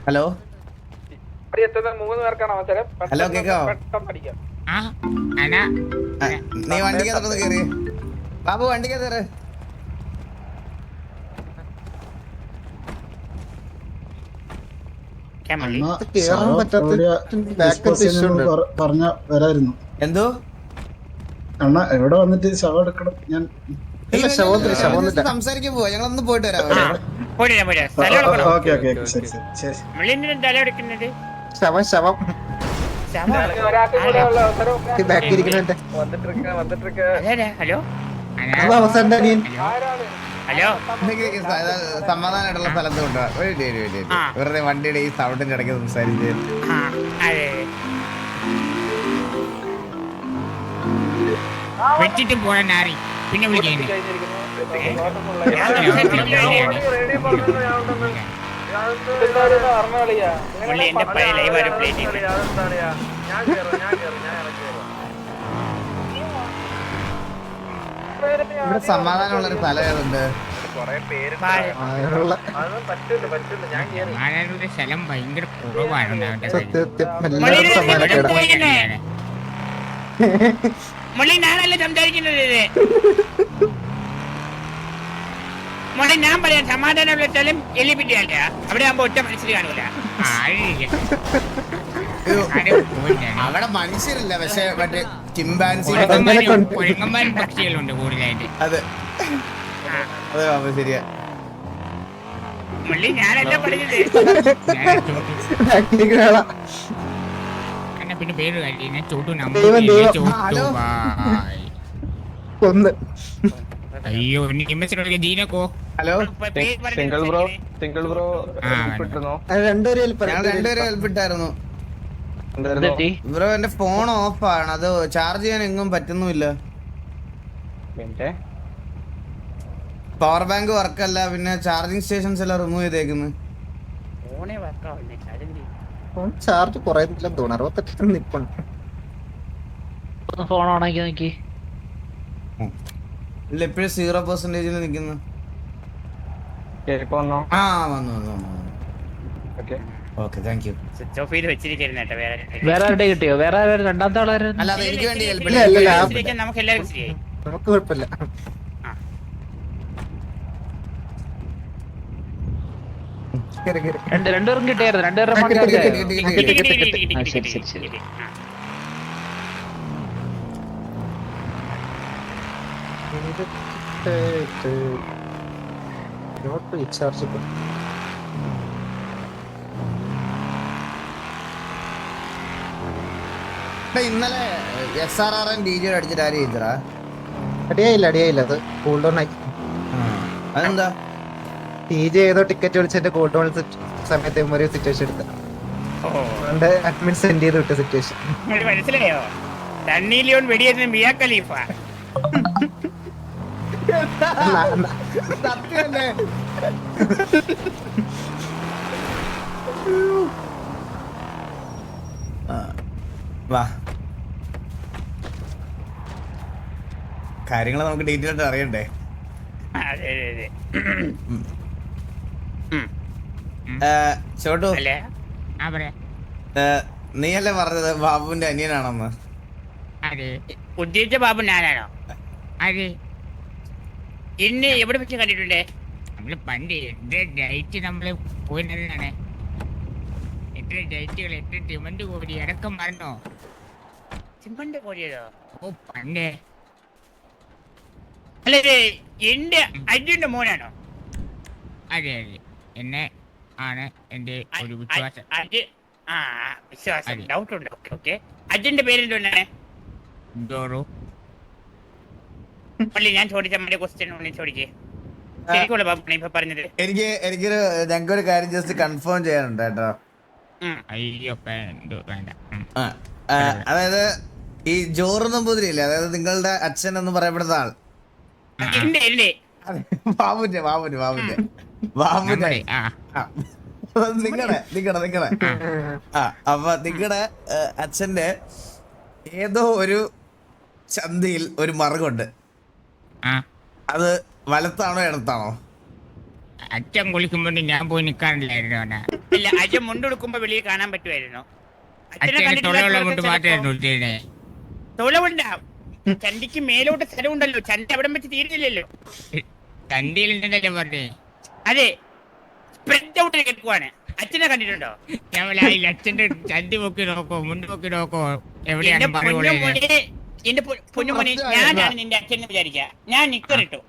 Hello hello കേക്കാവോ? നീ വണ്ടിക്കകത്ത് കയറി ബാബു, വണ്ടിക്കകത്ത് കയറ്. പറഞ്ഞ വരായിരുന്നു. എന്തോ അണ്ണ എവിടെ വന്നിട്ട് ശവം എടുക്കണം? ഞാൻ സംസാരിക്കാൻ പോവാ, ഞങ്ങളൊന്ന് പോയിട്ട് വരാം. ഓക്കെ ഓക്കെ ശരി ശരി ശരി. ശവം ശവം ഹലോ അവസാനം അനിയൻ ഹലോ സമാധാനമായിട്ടുള്ള സ്ഥലത്ത് കൊണ്ടുപോവാ. വെറുതെ വണ്ടിയുടെ ഈ സൗണ്ടിന്റെ ഇടയ്ക്ക് സംസാരിച്ച് വെച്ചിട്ട് പോണ നാറി പിന്നെ വിളിക്കുന്നു. എന്റെ പഴയ ലൈവ് പ്ലേ ചെയ്യുന്നത് ഇവിടെ സമാധാനമുള്ളൊരു സ്ഥലം ഏതുണ്ട്? ആളുടെ സ്ഥലം ഭയങ്കര കുറവാണ്. മള്ളി ഞാനല്ലേ സംസാരിക്കുന്നത്. മോളെ ഞാൻ പറയാം, സമാധാനമുള്ള സ്ഥലം എലിപ്പിറ്റിയല്ല. അവിടെ ആകുമ്പോ ഒറ്റ മനസ്സിൽ കാണൂല. അവിടെ മനുഷ്യരില്ല, പക്ഷെ മറ്റേ ചിമ്പാൻസി പക്ഷികളുണ്ട് കൂടുതലായിട്ട്. അതെ അതെ ബാബു, ശരിയാ. മള്ളി ഞാനല്ല പഠിച്ചത്. പിന്നെ പേര് കാര്യം ചോട്ടു അയ്യോ ജീനക്കോ. ഹലോ രണ്ടുപേരും ഹെൽപ്പിട്ടായിരുന്നു ബ്രോ. എന്റെ ഫോൺ ഓഫാണ്, അത് ചാർജ് ചെയ്യാൻ എങ്ങും പറ്റുന്നുമില്ല. പവർ ബാങ്ക് വർക്കല്ല, പിന്നെ ചാർജിങ് സ്റ്റേഷൻസ് എല്ലാം റിമൂവ് ചെയ്തേക്കുന്നു. ചാർജ് കുറയുന്നില്ലെന്ന് തോന്നുന്നു. 68 നിൽപ്പുണ്ട്. ഫോൺ ഓണാക്കി നോക്കി. ഇല്ല, ഇപ്പഴും 0% നിൽക്കുന്നു. ആ വന്നു. Okay thank you. Switch off ചെയ്ത് വെച്ചിരിക്കുന്നു. വേറെ ആരുടെ കിട്ടിയോ? വേറെ രണ്ടാമത്തെ ആളായിരുന്നു. അല്ല, അത് എനിക്ക് വേണ്ടി ഹെൽപ്പ് നമുക്ക് എല്ലാവരും ശരിയായി. നമുക്ക് കുഴപ്പമില്ല. രണ്ടുപേരും കിട്ടിയായിരുന്നു. രണ്ടുപേരുടെ ശരി ശരി ശരി. ഇന്നലെ SRR DJ അടിച്ചിട്ട് ആര് ചെയ്തടാ? അടിയായില്ല. അത് കൂൾ ഡൗൺ ആയി. അതെന്താ? TJ ഏതോ ടിക്കറ്റ് വിളിച്ചതിന്റെ കൂൾ ഡൗൺ സമയത്ത് ഒരു സിറ്റുവേഷൻ എടുത്ത അഡ്മിൻ സെൻഡ് ചെയ്ത് വിട്ട സിറ്റുവേഷൻ മനസ്സിലായോ? സണ്ണി ലിയോൺ വെടിയേറ്റ മിയ ഖലീഫ. സത്യമല്ലേ? വാ, കാര്യങ്ങൾ നമുക്ക് ഡീറ്റെയിൽ ആയിട്ട് അറിയണ്ടേ? ചോട്ടു, നീയല്ലേ പറഞ്ഞത് ബാബുവിന്റെ അനിയനാണെന്ന്? ഉദ്ദേശിച്ച ബാബു ഞാനാണോ? അതെ. എന്നെ എവിടെ വെച്ച് കണ്ടിട്ടുണ്ടേ? നമ്മള് പണ്ട് ഡേറ്റ് നമ്മള് പോയിരുന്നതാണ്. എത്ര ഡേറ്റുകൾ, എത്ര ഡിമണ്ട് കോരി അടക്കം പറഞ്ഞോ? ചിമ്പണ്ട് കോരിയതോ? ഓ പണ്ടേ. അല്ലേ എന്റെ അജുന്റെ മോനാണോ? അതെ എന്നെ ആണ് എന്റെ ഒരു വിശ്വാസം. വിശ്വാസം ഡൗട്ട് ഉണ്ട്. ഓക്കെ അജുന്റെ പേരെന്താണ്? പള്ളി ഞാൻ ചോദിച്ച മറ്റേ ക്വസ്റ്റ്യൻ ചോദിക്കേ. ശരിക്കുള്ള ബാബു ഇപ്പൊ പറഞ്ഞത്. എനിക്കൊരു ഞങ്ങൾക്കൊരു കാര്യം ജസ്റ്റ് കൺഫേം ചെയ്യാനുണ്ട് കേട്ടോ. അയ്യോ വേണ്ട. അതായത് ഈ ജോറ് നമ്പൂതിരിയില്ലേ, അതായത് നിങ്ങളുടെ അച്ഛൻ എന്ന് പറയപ്പെടുന്ന ആൾ, ബാബുന്റെ നിങ്ങടെ അപ്പൊ നിങ്ങടെ അച്ഛന്റെ ഏതോ ഒരു ചന്തയിൽ ഒരു മറുകുണ്ട്. അത് വലത്താണോ ഇടത്താണോ? അച്ഛൻ കുളിക്കുമ്പോൾ ഞാൻ പോയി നിൽക്കാറില്ലായിരുന്നു അവനെ. ഇല്ല അച്ഛൻ മുണ്ടെടുക്കുമ്പോ വെളിയിൽ കാണാൻ പറ്റുമായിരുന്നു. അച്ഛനെ തൊഴിലുള്ള കൊണ്ട് മാത്രമായിരുന്നു ഉദ്ദേശിച്ചത്. തൊളവുണ്ടാ ചണ്ടിക്ക് മേലോട്ട് സ്ഥലമുണ്ടല്ലോ, ചണ്ടി അവിടെ വെച്ച് തീരുന്നില്ലല്ലോ. ചണ്ടിയിലുണ്ടെന്നല്ലേ പറഞ്ഞേ. അതെ സ്പ്രെഡ് ഔട്ട് കേൾക്കുവാണ്. അച്ഛനെ കണ്ടിട്ടുണ്ടോ? ഞാൻ വിചാരിച്ചു അച്ഛന്റെ ചണ്ടി പൊക്കി നോക്കോ മുണ്ട് പൊക്കി നോക്കോ എവിടെയാണ് എന്റെ പൊന്നുമോനെ, എന്റെ പൊന്നുമോനെ, ഞാനാണ് നിന്റെ അച്ഛനെ വിചാരിക്കുക. ഞാൻ നിക്കറിട്ടു,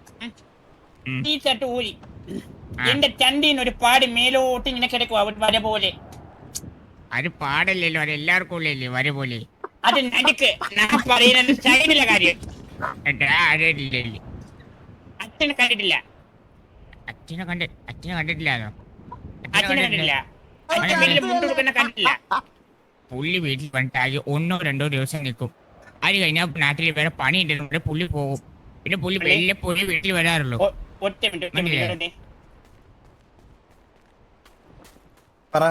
ഈ ഷർട്ട് ഊരി, എന്റെ ചണ്ടീന്ന് ഒരു പാടി മേലോട്ട് ഇങ്ങനെ കിടക്കുവാ വര പോലെ. അത് പാടല്ലല്ലോ, അത് എല്ലാവർക്കും ഉള്ളല്ലേ വര പോലെ. അത് നടുക്ക് ഞാൻ പറയുന്നത് സൈഡിലെ കാര്യം. അച്ഛനെ കണ്ടിട്ടില്ല. അച്ഛനെ കണ്ടിട്ടില്ലാന്നോ? അച്ഛനെ കണ്ടിട്ടില്ല. അച്ഛൻ വലിയ മുണ്ടെടുക്കുന്ന കണ്ടിട്ടില്ല. പുള്ളി വീട്ടിൽ വന്നിട്ടാകെ 1 or 2 ദിവസം നിൽക്കും. അത് കഴിഞ്ഞാൽ നാട്ടിൽ വേറെ പണി ഉണ്ടെന്നുണ്ടെ പുള്ളി പോകും. പിന്നെ പുള്ളി വല്ലപ്പോഴും വീട്ടിൽ വരാറുള്ളൂ. ഒറ്റ മിനിറ്റ് പറ.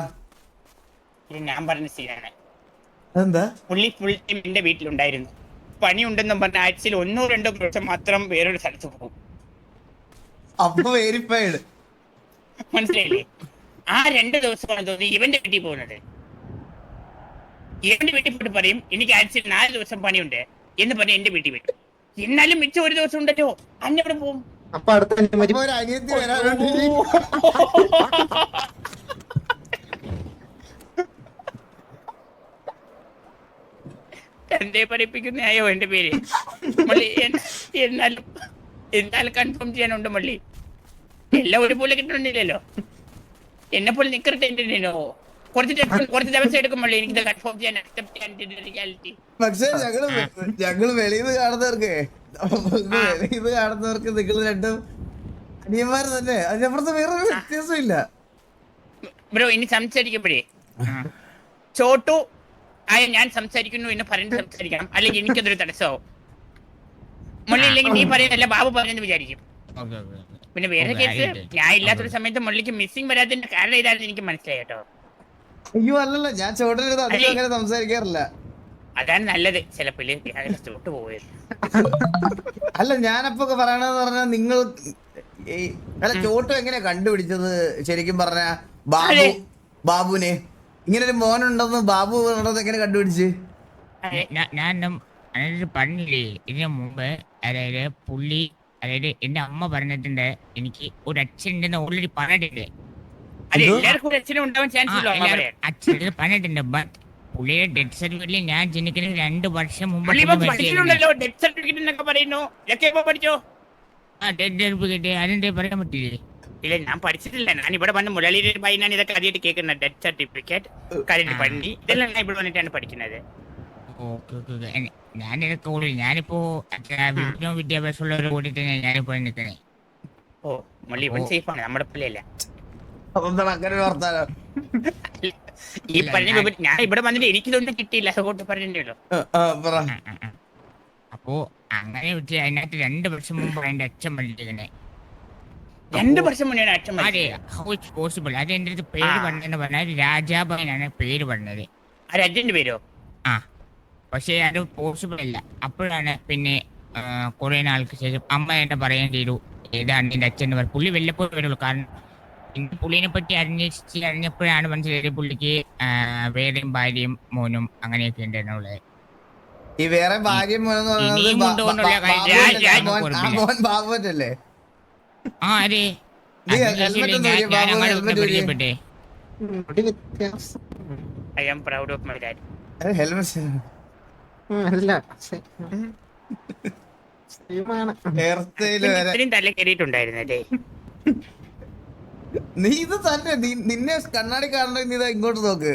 ഇത് ഞാൻ പറഞ്ഞ സീനാണ്. എന്താ പുള്ളി ഫുൾ ടൈം എന്റെ വീട്ടിലുണ്ടായിരുന്നു. പണി ഉണ്ടെന്നും പറഞ്ഞ ആഴ്ചയിൽ 1 or 2 ദിവസം മാത്രം വേറൊരു സ്ഥലത്ത് പോകും. അപ്പൊ വെരിഫൈഡ് മനസ്സിലായില്ലേ? ആ 2 ദിവസമാണ് തോന്നി ഇവന്റെ വീട്ടിൽ പോകുന്നത്. ഇവന്റെ വീട്ടിൽ പോയിട്ട് പറയും എനിക്ക് ആഴ്ചയിൽ 4 ദിവസം പണിയുണ്ട് എന്ന് പറഞ്ഞ് എന്റെ വീട്ടിൽ വരും. എന്നാലും മിച്ചം 1 ദിവസം ഉണ്ടല്ലോ, അന്നെവിടെ പോകും? അപ്പൊ അടുത്ത ഒരു അനിയത്തി വരാറുണ്ട്. എന്തേ പഠിപ്പിക്കുന്നയോ എന്റെ പേര് മള്ളി. എന്നാലും കൺഫേം ചെയ്യാനുണ്ട് മള്ളി. എല്ലാം ഒരുപോലെ കിട്ടണമെന്നില്ലല്ലോ. എന്നെ പോലെ നിക്കറിട്ട് എന്തിനോ കുറച്ച് ദിവസം എടുക്കും മള്ളി എനിക്കിത് കൺഫേം ചെയ്യാൻ, അക്സെപ്റ്റ് ചെയ്യാൻ റിയാലിറ്റി. പക്ഷെ ഞങ്ങള് വെളിയിൽ കാണുന്നവർക്ക് നിങ്ങൾ രണ്ടും അനിയന്മാര് തന്നെ. അതിനപ്പുറത്ത് വേറെ വ്യത്യാസം ഇല്ല ബ്രോ. ഇനി സംസാരിക്കുമ്പോഴേ ചോട്ടു ആയ ഞാൻ സംസാരിക്കുന്നു എന്ന് പറഞ്ഞ് സംസാരിക്കണം, അല്ലെങ്കിൽ എനിക്കതൊരു തടസ്സമാവും. മുള്ളി ഇല്ലെങ്കിൽ നീ പറയുന്നല്ല ബാബു പറഞ്ഞെന്ന് വിചാരിക്കും. പിന്നെ വേറെ കേസ്, ഞാൻ ഇല്ലാത്തൊരു സമയത്ത് മുള്ളിക്ക് മിസ്സിംഗ് വരാത്തതിന്റെ കാരണം ഇതാണെന്ന് എനിക്ക് മനസ്സിലായി കേട്ടോ. അയ്യോ അല്ലല്ല, ഞാൻ ചോട്ടനടുത്ത് അധികം അങ്ങനെ സംസാരിക്കാറില്ല. അതാണ് നല്ലത്. ചിലപ്പോൾ ചോട്ട് പോയത്. അല്ല ഞാനപ്പോ പറയണെന്ന് പറഞ്ഞാൽ നിങ്ങൾ അല്ല ചോട്ടു എങ്ങനെയാ കണ്ടുപിടിച്ചത്? ശരിക്കും പറഞ്ഞ ബാബുനെ ഇങ്ങനെ ഒരു മോനുണ്ടെന്ന് ബാബു എങ്ങനെ കണ്ടുപിടിച്ച്? ഞാൻ പറഞ്ഞില്ലേ ഇതിനു മുമ്പ്, അതായത് പുള്ളി, അതായത് എന്റെ അമ്മ പറഞ്ഞിട്ടുണ്ട് എനിക്ക് ഒരു അച്ഛനുണ്ടെന്ന് ഓൾറെഡി പറഞ്ഞിട്ടുണ്ട്. അച്ഛൻ പറഞ്ഞിട്ടുണ്ട്. ബട്ട് പുള്ളിയുടെ ഡെത്ത് സർട്ടിഫിക്കറ്റിൽ ഞാൻ ജനിക്കുന്ന 2 വർഷം മുമ്പ് അതെന്താ പറയാൻ പറ്റില്ലേ? ഇല്ല ഞാൻ പഠിച്ചിട്ടില്ല. ഞാൻ ഇവിടെ വന്ന് മുരളിയുടെ പയ്യനാണ് ഇതൊക്കെ ആദ്യമായിട്ട് കേൾക്കുന്നത്. ഡെത്ത് സർട്ടിഫിക്കറ്റ്, കറന്റ് പണി, ഇതെല്ലാം ഞാൻ ഇവിടെ വന്നിട്ടാണ് പഠിക്കുന്നത്. ഞാനിപ്പോ വിദ്യാഭ്യാസമുള്ളവരെ കൂടി തന്നെ ഞാനിപ്പോ നിൽക്കണേ. ഓ മുള്ളി ഇവൻ സേഫാണ്, നമ്മുടെ പിള്ളയല്ല. അങ്ങനെ വർത്താനം ഈ പറഞ്ഞ ഞാൻ ഇവിടെ വന്നിട്ട് എനിക്കിതൊന്നും കിട്ടിയില്ല, അതുകൊണ്ട് പറഞ്ഞല്ലോ. അപ്പോ അങ്ങനെ വെച്ച് അതിനകത്ത് 2 വർഷം മുമ്പ് എന്റെ അച്ഛൻ മരിച്ചിരിക്കണേ. 2 വർഷം മുന്നേ അച്ഛൻ പോസിബിൾ. അത് എന്റെ അടുത്ത് പേര് പറഞ്ഞെന്ന് പറഞ്ഞാൽ രാജാബാനാണ് പേര് പറഞ്ഞത്. ആ രാജ്യന്റെ പേരോ? ആ, പക്ഷെ അത് പോസിബിൾ അല്ല. അപ്പോഴാണ് പിന്നെ കുറെ നാൾക്ക് ശേഷം അമ്മ എന്നെ പറയാൻ ചെയ്തു ഏതാണ് എന്റെ അച്ഛൻ. പുള്ളി വല്ലപ്പോഴും വരുള്ളൂ. കാരണം പുള്ളിനെ പറ്റി അറിഞ്ഞപ്പോഴാണ് മനസ്സിലായത് പുള്ളിക്ക് വേറെയും ഭാര്യയും മോനും അങ്ങനെയൊക്കെ ഉണ്ടെന്നുള്ളത്. ഈ വേറെ ഭാര്യയും മോനും ബാബുവല്ലേ? ആ അതെ. I am proud of my dad. തല കയറിയിട്ടുണ്ടായിരുന്നല്ലേ? നീ ഇത് തന്നെ നിന്നെ കണ്ണാടി കാണണമെങ്കിൽ നീ ഇങ്ങോട്ട് നോക്ക്.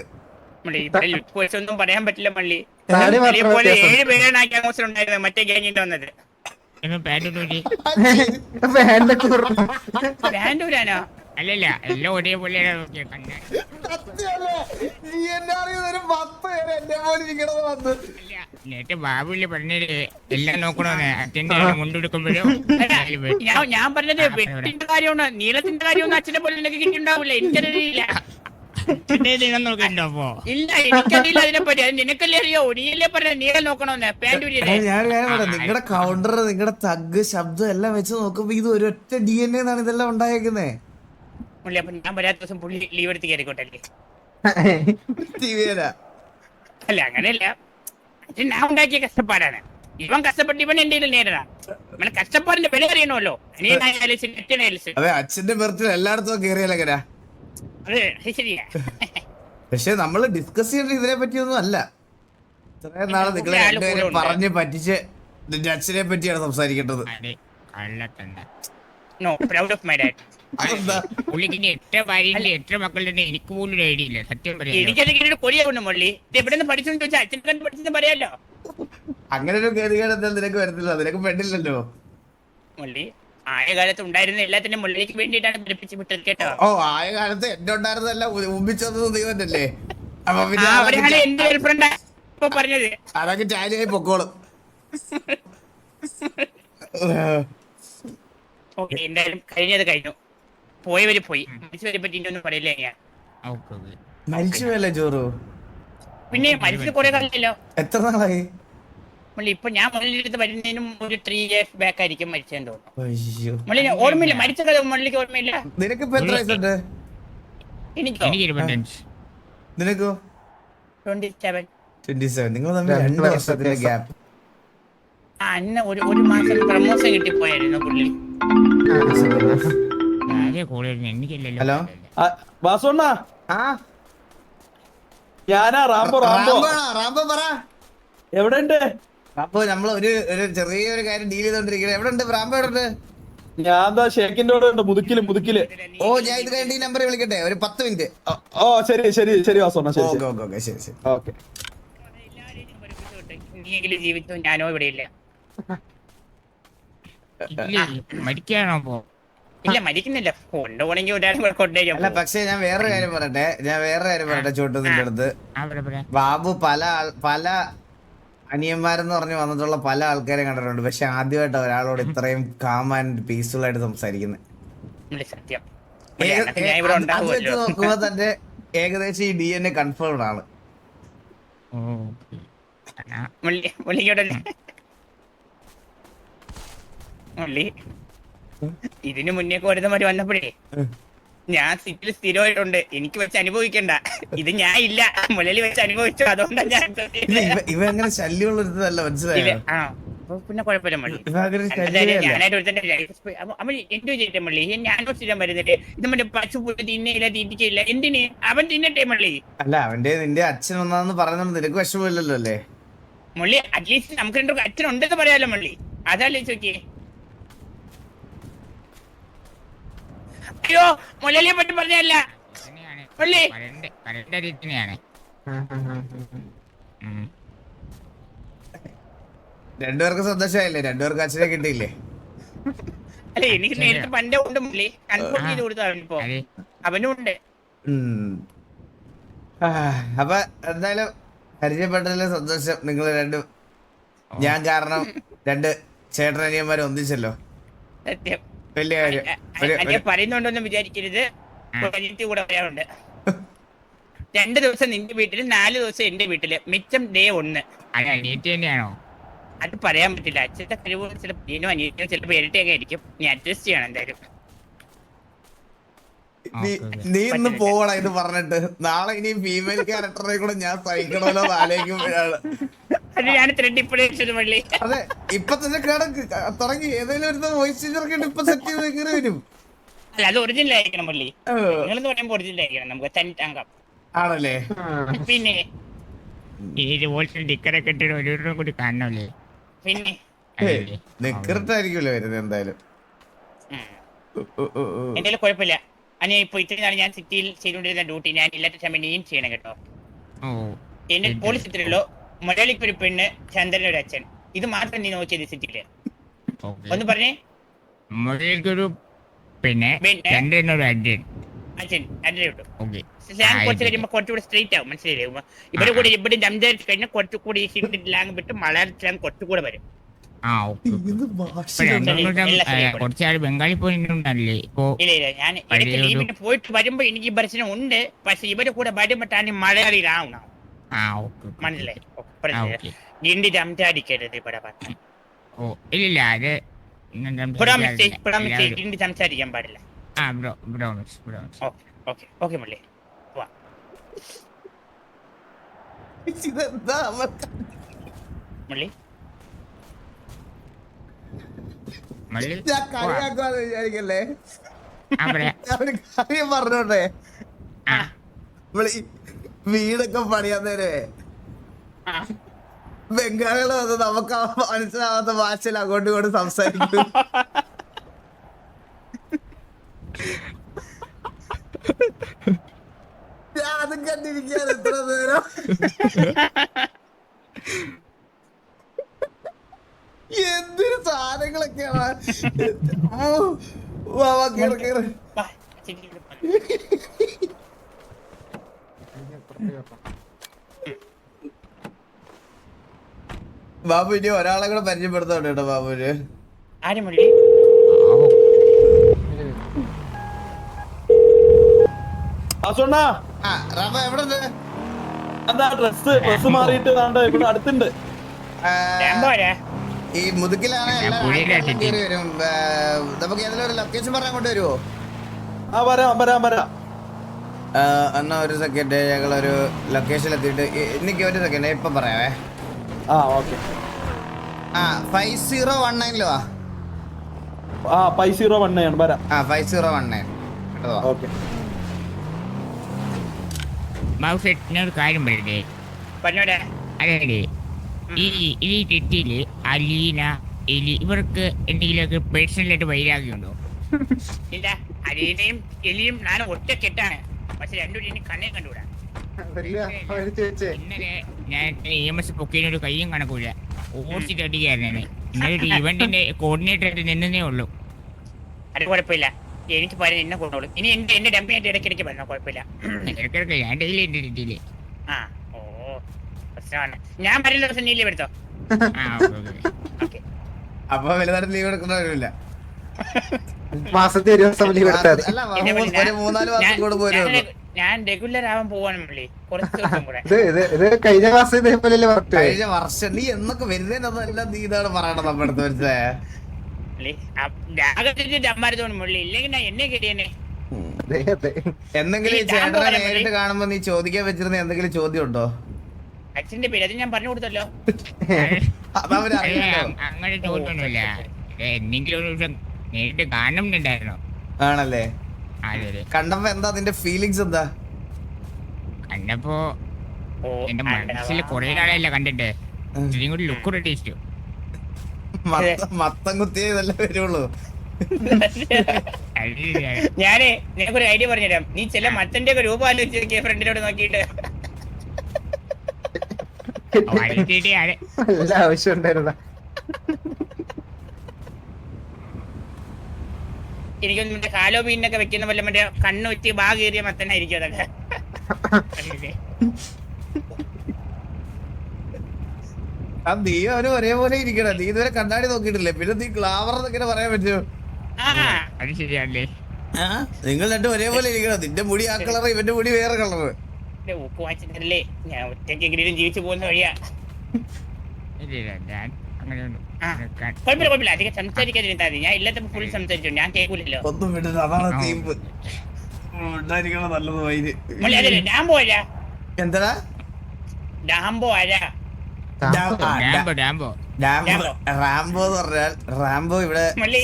ഒന്നും പറയാൻ പറ്റില്ല മള്ളി. പോലെ 7 പേരാണ് ആ ഗ്യാങ്സിൽ ഉണ്ടായിരുന്നത്, മറ്റേ ഗ്യാങ്ങിന്റെ വന്നത്. ബാൻഡൂരാനോ? അല്ലല്ല, എല്ലാം ഒരേപോലെ. നേരത്തെ ബാബുല്ലേ പറഞ്ഞത് എല്ലാം നോക്കണോന്ന്. അച്ഛൻ്റെ മുണ്ടെടുക്കുമ്പോഴും ഞാൻ പറഞ്ഞത് വെട്ടിന്റെ കാര്യമാണ്, നീളത്തിന്റെ കാര്യമൊന്നും അച്ഛനെ പോലെ എനിക്ക് കിട്ടിണ്ടാവില്ല. എനിക്കറിയില്ല. ഇല്ല എനിക്കറിയില്ല അതിനെപ്പറ്റി. അത് നിനക്കല്ലേ അറിയോ? നീയല്ലേ പറഞ്ഞ നീളം നോക്കണോന്ന്. പാൻഡൂരിയല്ലേ? നിങ്ങളുടെ കൗണ്ടർ, നിങ്ങളുടെ തഗ്, ശബ്ദം എല്ലാം വെച്ച് നോക്കുമ്പോ ഇത് ഒരൊറ്റ DNA എന്നാണ് ഇതെല്ലാം ഉണ്ടായേക്കുന്നേ. മുള്ളി അപ്പൊ ഞാൻ വരാത്ത ദിവസം പുള്ളി ലീവ് എടുത്ത് കയറിക്കോട്ടല്ലേ? അല്ല അങ്ങനെയല്ല, അത് ഞാൻ ഉണ്ടാക്കിയ കഷ്ടപ്പാടാണ്. ഇവൻ കഷ്ടപ്പെട്ട് ഇവൻ എന്തെങ്കിലും നേരിടാം. നമ്മളെ കഷ്ടപ്പാടിന്റെ വില അറിയണമല്ലോ. അതെ, അച്ഛന്റെ ബർത്ത്ഡേ എല്ലായിടത്തും കേറിയാലെങ്ങനാ? അത് ശരിയാ. പക്ഷെ നമ്മള് ഡിസ്കസ് ചെയ്യേണ്ട ഇതിനെ പറ്റിയൊന്നും അല്ല. ഇത്രയും നാളെ നിങ്ങളെ രണ്ടുപേരും പറഞ്ഞ് പറ്റിച്ച് നിന്റെ അച്ഛനെ പറ്റിയാണ് സംസാരിക്കേണ്ടത്. No, proud of my dad. പുള്ളിക്ക് എത്ര ഭാര്യയുണ്ട്, എത്ര മക്കളുണ്ട്, എനിക്ക് പോലും ഒരു ഐഡിയ ഇല്ല സത്യം പറയാം. എനിക്കത് കൊടിയാവുന്നു മുള്ളി. എവിടെ നിന്ന് പഠിച്ചെന്ന് ചോദിച്ചാൽ അച്ഛനെ കണ്ട് പഠിച്ചെന്ന് പറയാലോ. അങ്ങനെ ഒരു ഗതികേട് എന്താ നിനക്ക് വരുന്നില്ല? നിനക്ക് പെണ്ണില്ലല്ലോ. മുള്ളി ആയ കാലത്ത് ഉണ്ടായിരുന്ന എല്ലാത്തിനും മുള്ളിലേക്ക് വേണ്ടിയിട്ടാണ് പഠിപ്പിച്ച് വിട്ടത് കേട്ടോ. ഓ, ആയ കാലത്ത് എന്റെ ഉണ്ടായിരുന്നല്ല ഉമ്മിച്ചത് ദൈവല്ലേ. അപ്പൊ അവരാണ് എന്റെ ഗേൾഫ്രണ്ടാ ഇപ്പൊ പറഞ്ഞത്. അതൊക്കെ ചാരിയായി പൊക്കോളും. ഓക്കെ, എന്തായാലും കഴിഞ്ഞത് കഴിഞ്ഞു. പോയവര് പോയി. മരിച്ചവരെ പറ്റി ഒന്നും പറയില്ല ഞാൻ. മരിച്ചു പോയല്ലേ ചോറു? പിന്നെ മരിച്ചിട്ട് കുറെ കാലല്ലോ. എത്ര നാളായി? മുള്ളി ഇപ്പൊ ഞാൻ മുള്ളിന്റെ അടുത്ത് വരുന്നതിനും ഒരു 3 years ബാക്ക് ആയിരിക്കും മരിച്ചെന്ന് തോന്നുന്നു. അയ്യോ, മുള്ളിന് ഓർമ്മയില്ല, മരിച്ച കഥ മുള്ളിക്ക് ഓർമ്മയില്ല. നിനക്കിപ്പോ എത്ര വയസ്സുണ്ട്? എനിക്കോ? എനിക്ക് 25. നിനക്കോ? 27. 27. നിങ്ങൾ തമ്മിൽ 2 വർഷത്തിന്റെ ഗ്യാപ്പ്. അന്ന് ഒരു മാസം പ്രമോഷൻ കിട്ടിപ്പോയായിരുന്നു പുള്ളി. എനിക്കല്ലല്ലോ. ഹലോ വാസുണ്ണ, ആ, ഞാനാ റാംബോ. റാംബോ പറ. എവിടെ ഉണ്ട്? അപ്പൊ നമ്മള് ഒരു ചെറിയൊരു കാര്യം ഡീൽ ചെയ്തോണ്ടിരിക്കുന്നത്. എവിടെ ഉണ്ട് റാംബോ? എവിടെ ഉണ്ട്? ഞാൻ എന്താ ഷേക്കിന്റെ കൂടെ ഉണ്ട്, മുതുക്കില്. ഓ, ഞാൻ ഇത് കഴിഞ്ഞ ഈ നമ്പർ വിളിക്കട്ടെ? ഒരു 10 മിനിറ്റ്. ഓ ശരി വാസുണ്ണ, ശരി ശരി. ഓക്കെ. നീയെങ്കിലും ജീവിച്ചു, ഞാനോ ഇവിടെ ഇല്ല. മരിക്കാണോ പോ? ഇല്ല, മരിക്കുന്നില്ല. കൊണ്ടുപോണെങ്കിൽ ഒരാളും കൂടെ കൊണ്ടുപോയി. അല്ല, പക്ഷെ ഞാൻ വേറൊരു കാര്യം പറയട്ടെ ചോട്ടു നിന്റെ അടുത്ത്. ബാബു പല അനിയന്മാരെന്ന് പറഞ്ഞ് വന്നിട്ടുള്ള പല ആൾക്കാരെ കണ്ടിട്ടുണ്ട്. പക്ഷെ ആദ്യമായിട്ട് ഒരാളോട് ഇത്രയും കാം ആൻഡ് പീസ്ഫുൾ ആയിട്ട് സംസാരിക്കുന്നത്. സത്യം. അത് വെച്ച് നോക്കുമ്പോ തന്നെ ഏകദേശം ഈ DNA കൺഫേംഡ് ആണ്. ഇതിനു മുന്നേ ഒരുത്തമാര് വന്നപ്പോഴേ ഞാൻ സിറ്റിയിൽ സ്ഥിരമായിട്ടുണ്ട്. എനിക്ക് വെച്ച് അനുഭവിക്കണ്ട. ഇത് ഞാൻ ഇല്ല, മുലയിൽ വെച്ച് അനുഭവിച്ചു. അതുകൊണ്ടാണ് ഞാൻ ഇവ അങ്ങനെ ശല്യമുള്ള ഒരുത്തല്ല, മനസ്സിലായോ? പിന്നെ കുഴപ്പമില്ല മള്ളി. ഞാനായിട്ട് ഒരുത്തന്റെ അവൻ എന്തോ ചെയ്തിട്ടേ മള്ളി. ഞാനോ സ്ഥിരം വരുന്നിട്ട് ഇത് മറ്റേ പശു പുല്ല് തിന്നയില്ല, തീറ്റിച്ചില്ല. എന്തിന് അവൻ തിന്നട്ടെ മള്ളി. അല്ല, നിന്റെ അച്ഛൻ ഒന്നാന്ന് പറയുന്നത് നിനക്ക് വിഷമമില്ലല്ലോ അല്ലേ മള്ളി? അറ്റ്ലീസ്റ്റ് നമുക്ക് രണ്ടു അച്ഛനുണ്ടെന്ന് പറയാലോ മള്ളി. അതല്ലേ ചോദിക്കേ? അയ്യോ, മുലലിയെ പറ്റി പറഞ്ഞല്ല മള്ളി. രണ്ടുപേർക്ക് സന്തോഷമായില്ലേ? രണ്ടുപേർക്ക് അച്ഛനെ കിട്ടിയില്ലേ? അല്ല, എനിക്ക് നേരത്തെ പണ്ടേ ഉണ്ട് മുള്ളി. കൺഫേം ചെയ്ത് കൊടുത്തു അവനിപ്പോ. അവനും ഉണ്ട്. അപ്പൊ എന്തായാലും പരിചയപ്പെട്ടതിൽ സന്തോഷം. നിങ്ങൾ രണ്ടും ഞാൻ കാരണം 2 ചേട്ടനനിയന്മാരെ ഒന്നിച്ചല്ലോ. സത്യം. വലിയ കാര്യം. പറയുന്നുണ്ടോന്നും വിചാരിക്കരുത്. കൂടെ പറയാറുണ്ട്. 2 ദിവസം നിന്റെ വീട്ടില്, 4 ദിവസം എന്റെ വീട്ടില്, മിച്ചം ഡേ 1. തന്നെയാണോ? അത് പറയാൻ പറ്റില്ല. അച്ഛന്റെ കഴിവ് ചിലപ്പോ അനിയനോ അനിയനോ ചിലപ്പോ ഇരട്ടിയൊക്കെ ആയിരിക്കും. നീ അഡ്ജസ്റ്റ് ചെയ്യണം എന്തായാലും. നീ ഇന്ന് പോവണ ഇത് പറഞ്ഞിട്ട് നാളെ ഇനി ഫീമെയിൽ ക്യാരക്ടറെ കൂടെ ഞാൻ സഹിക്കണമല്ലോ ആലോചിക്കുമ്പോഴാണ്. അത് ഞാൻ ത്രെഡ് ഇപ്പോഴേ മള്ളി. അതെ, ഇപ്പൊ തന്നെ തുടങ്ങി. ഏതെങ്കിലും ഒരു വോയിസ് ചേഞ്ചർ ഇപ്പൊ സെറ്റ് ചെയ്ത് കയറി വരും. അല്ല, അത് ഒറിജിനൽ ആയിരിക്കണം മള്ളി. നിങ്ങളെന്ന് പറയുമ്പോ ഒറിജിനൽ ആയിരിക്കണം. നമുക്ക് തനിത്താങ്കം ആണല്ലേ? പിന്നെ ടിക്കറ്റൊക്കെ ഇട്ടിട്ട് ഒരു കൂടി കാണണല്ലേ? പിന്നെ നിക്കറിട്ടായിരിക്കുമല്ലോ വരുന്നത് എന്തായാലും. എന്തായാലും കുഴപ്പമില്ല. അനിയ ഇപ്പൊ ഇത്രയും നാളെ ഞാൻ സിറ്റിയിൽ ചെയ്തുകൊണ്ടിരുന്ന ഡ്യൂട്ടി ഞാൻ ഇല്ലാത്ത സമയം നീയും ചെയ്യണം കേട്ടോ. എന്റെ പോലീസ് ഇത്രയുള്ളൂ. മലയാളിക്ക് ഒരു പെണ്ണ്, ചന്ദ്രൻ ഒരു അച്ഛൻ. ഇത് മാത്രം നീ നോക്കിയത് സിറ്റിയില്. ഒന്ന് പറഞ്ഞേ. പിന്നെ അച്ഛൻ അച്ഛൻ കിട്ടും. ഞാൻ കുറച്ച് കഴിയുമ്പോ കുറച്ചുകൂടി സ്ട്രേറ്റ് ആവും. മനസ്സിലായില്ലേ? ഇവരെ കൂടി ഇവിടെ സംസാരിച്ച് കഴിഞ്ഞാൽ കുറച്ചുകൂടി ലാങ് വിട്ട് മലയാളത്തിൽ കുറച്ചുകൂടെ വരും. കുറച്ചാള് ബംഗാളി പോയിട്ടുണ്ടല്ലേ? ഇല്ല ഇല്ല, ഞാൻ ലീവിന് പോയിട്ട് വരുമ്പോ എനിക്ക് പ്രശ്നം ഉണ്ട്. പക്ഷെ ഇവരെ കൂടെ വരുമ്പോഴാണ് മലയാളിയിലാവണം. മനസ്സിലായി? ഗിണ്ടി സംസാരിക്കരുത് ഇവിടെ പറഞ്ഞു. ഇല്ല, അത് ഗിണ്ടി സംസാരിക്കാൻ പാടില്ല. ആ ബ്രൗൺസ് ഓക്കെ ഓക്കെ മുള്ളി വാ. ഇതെന്താ മുള്ളി മള്ളി ഞാൻ കളിയാക്കുവാന്ന് വിചാരിക്കല്ലേ. ആ പറയാ ഞാൻ ഒരു കാര്യം പറഞ്ഞോട്ടെ. ആ നമ്മള് ഈ വീടൊക്കെ പണിയാൻ നേരെ ആ ബംഗാളികൾ വന്ന് നമുക്ക് മനസ്സിലാവാത്ത ഭാഷയിൽ അങ്ങോട്ടും ഇങ്ങോട്ടും സംസാരിക്കും. ഞാൻ അതും കണ്ടിരിക്കാൻ എത്ര നേരം. എന്തൊരു സാധനങ്ങളൊക്കെയാണ്. വാ, വാ, കേറ്, കേറ്. വാ, ശരി, ബാബു ഇനി ഒരാളെ കൂടെ പരിചയപ്പെടുത്തോണ്ട് കേട്ടോ ബാബുവിന്. ആര് മുള്ളി? വാസോണ്ണ ആ റബ എവിടെ ഉണ്ട്? എന്താ ഡ്രസ് മാറിയിട്ട് ദാണ്ട് ഇവിടെ അടുത്തുണ്ട്. രാംബോ ആരാ? ഈ മുതുക്കിലാണ് ഞാൻ എല്ലാ പുള്ളിയുടെ ആൾക്കാരും കേറി വരും. നമുക്ക് ഏതെങ്കിലും ഒരു ലൊക്കേഷൻ പറഞ്ഞാൽ അങ്ങോട്ട് വരുമോ? ആ വരാം. എന്നാ ഒരു സെക്കൻഡ്, ഞങ്ങളൊരു ലൊക്കേഷൻ എത്തിയിട്ട് എനിക്ക് ഒരു സെക്കൻഡ് ഇപ്പൊ പറയാവേ. ആ ഓക്കെ. ആ 5019 ആ 5019 വരാം. ആ 5019 കേട്ടോ. ഓക്കെ. ബാബു ഞാൻ ഒരു കാര്യം പറയട്ടെ. പറഞ്ഞോടെ. അതെ ഈ തെറ്റില് അലീന എലി ഇവർക്ക് എന്തെങ്കിലുമൊക്കെ പേഴ്സണലായിട്ട് വൈരാഗ്യമുണ്ടോ? ഇല്ല, അലീനയും എലിയും ഞാനും ഒറ്റ കെട്ടാണ്. പക്ഷെ രണ്ടുപേരും ഇനി കണ്ണേ കണ്ടുകൂടാ. ഇന്നലെ ഞാൻ EMS പൊക്കിനൊരു കയ്യും കണക്കൂല ഓടിച്ചിട്ട് അടിക്കായിരുന്നു. ഇന്നലെ ഇവന്റിന്റെ കോർഡിനേറ്റർ ആയിട്ട് നിന്നേ ഉള്ളൂ. അത് കുഴപ്പമില്ല, എനിക്ക് പറയാൻ എന്നെ കൊണ്ടോളൂ. ഇനി എന്റെ ഡംപിയായിട്ട് ഇടയ്ക്കിടയ്ക്ക് പറഞ്ഞോ, കുഴപ്പമില്ല. ഇടയ്ക്കിടയ്ക്ക് ഞാൻ ഡെയിലി എന്റെ തെറ്റില്. ആ ഓ പ്രശ്നമാണ്. ഞാൻ പറയുന്ന ദിവസം നീ ലീവ് എടുത്തോ. ആ ഓക്കെ. ഓക്കെ. അപ്പൊ വലുതായിട്ട് ലീവ് എടുക്കണമില്ല. മാസത്തിൽ ഒരു ദിവസം ലീവ് എടുത്താൽ മതി. അല്ല ഒരു 3-4 മാസം കൂടെ പോരുമല്ലോ. ഞാൻ റെഗുലർ ആവാൻ പോവാണ് മുള്ളി, കുറച്ച് ദിവസം കൂടെ. ഇത് കഴിഞ്ഞ മാസം ഇതേപോലെ വർക്ക് കഴിഞ്ഞ വർഷം നീ എന്നൊക്കെ വരുന്നതെല്ലാം നീ ഇതാണ് പറയണത് നമ്മുടെ അടുത്ത്. മനസ്സിലായ അമ്മാരത്തോണ്ട് മുള്ളി, ഇല്ലെങ്കിൽ ഞാൻ എന്നെ കേട്ടിയെന്നെ. എന്തെങ്കിലും ഈ ചേട്ടനെ നേരിട്ട് കാണുമ്പോ നീ ചോദിക്കാൻ വെച്ചിരുന്ന എന്തെങ്കിലും ചോദ്യം ഉണ്ടോ? അച്ഛന്റെ പേര് അത് ഞാൻ പറഞ്ഞു കൊടുത്തല്ലോ. അതവര് അറിയാലോ. അങ്ങനെ ചോദിച്ചൊന്നുമില്ല. എന്തെങ്കിലും ഒരു ദിവസം നേരിട്ട് കാണുന്നുണ്ടായിരുന്നോ? ആണല്ലേ? അതെ. കണ്ടപ്പോ എന്താ നിന്റെ ഫീലിങ്സ് എന്താ? കണ്ടപ്പോ ഓ, എന്റെ മനസ്സിൽ കൊറേ നാളല്ല കണ്ടിട്ട് ഇത്രയും കൂടി ലുക്ക് ടേസ്റ്റ്. മത്തം കുത്തിയേ ഇതല്ലേ വരുള്ളൂ. ഞാനേ നിനക്കൊരു ഐഡിയ പറഞ്ഞുതരാം. നീ ചില മത്തന്റെ ഒക്കെ രൂപം ആലോചിച്ച് നോക്കിയ ഫ്രണ്ടിനോട് നോക്കിയിട്ട്. നല്ല ആവശ്യം ഉണ്ടായിരുന്ന എനിക്കൊന്നും മറ്റേ കാലോ പീനൊക്കെ വെക്കുന്ന പോലെ മറ്റേ കണ്ണ് വെച്ച് ബാ കയറിയ മത്തനായിരിക്കും അതൊക്കെ. ആ നീ അവന് ഒരേപോലെ ഇരിക്കണ. നീ ഇതുവരെ കണ്ണാടി നോക്കിയിട്ടില്ലേ? പിന്നെ നീ ഗ്ലാമർ എന്നൊക്കെ പറയാൻ പറ്റുമോ? ആ അത് ശരിയല്ലേ? നിങ്ങൾ രണ്ടും ഒരേപോലെ ഇരിക്കണം. നിന്റെ മുടി ആ കളർ, ഇവന്റെ മുടി വേറെ കളറ്. ഉപ്പ് വാങ്ങിച്ചിട്ടല്ലേ ഞാൻ ഒറ്റയ്ക്കെങ്കിലും ജീവിച്ചു പോകുന്ന വഴിയാ. ഞാൻ അങ്ങനെയൊന്നും കുഴപ്പമില്ല, അധികം സംസാരിക്കാതിരുന്നാ മതി. ഞാൻ ഇല്ലാത്തപ്പോ ഫുൾ സംസാരിച്ചു, ഞാൻ കേൾക്കൂലല്ലോ. ഒന്നും വിട്ടില്ല, അതാണ് തീമ്പ്. ഉണ്ടായിരിക്കണം നല്ലത് വൈര്. അതല്ലേ ഡാംബോ ആരാ? എന്താ ഡാംബോ ആരാ? ഡാംബോ റാംബോ എന്ന് പറഞ്ഞാൽ റാംബോ ഇവിടെ മള്ളി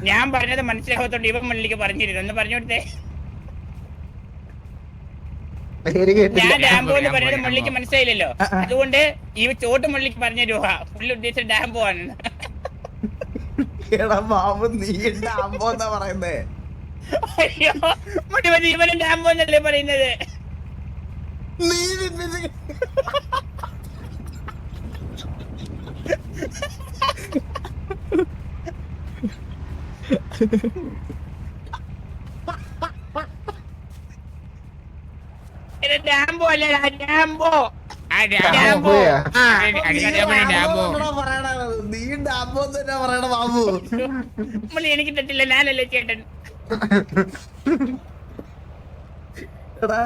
ഞാൻ പറഞ്ഞത് മനസ്സിലാകത്തോണ്ട് ഇവൻ മള്ളിക്ക് പറഞ്ഞിരുന്നു. ഒന്ന് പറഞ്ഞു കൊടുത്തേ. പേര് കേട്ടില്ല. ഞാൻ ഡാംബോ എന്ന് പറഞ്ഞത് മള്ളിക്ക് മനസ്സിലായില്ലല്ലോ. അതുകൊണ്ട് ഈ ചോട്ട് മള്ളിക്ക് പറഞ്ഞ രൂപ പുള്ളി ഉദ്ദേശിച്ച ഡാംബോ ആണ്. എടാ ബാബു, നീ ഡാംബോ എന്നാ പറയുന്നേ? അയ്യോ മുടി ഇവനും ഡാംബോ എന്നല്ലേ പറയുന്നത്. നീ ഡാംബോ അല്ലടാ, ഡാംബോ. ഡാംബോ. നീ ഡാംബോ തന്നെ പറയണ ബാബു. മള്ളി എനിക്ക് തെറ്റില്ല, ഞാനല്ലേ ചേട്ടൻ. എടാ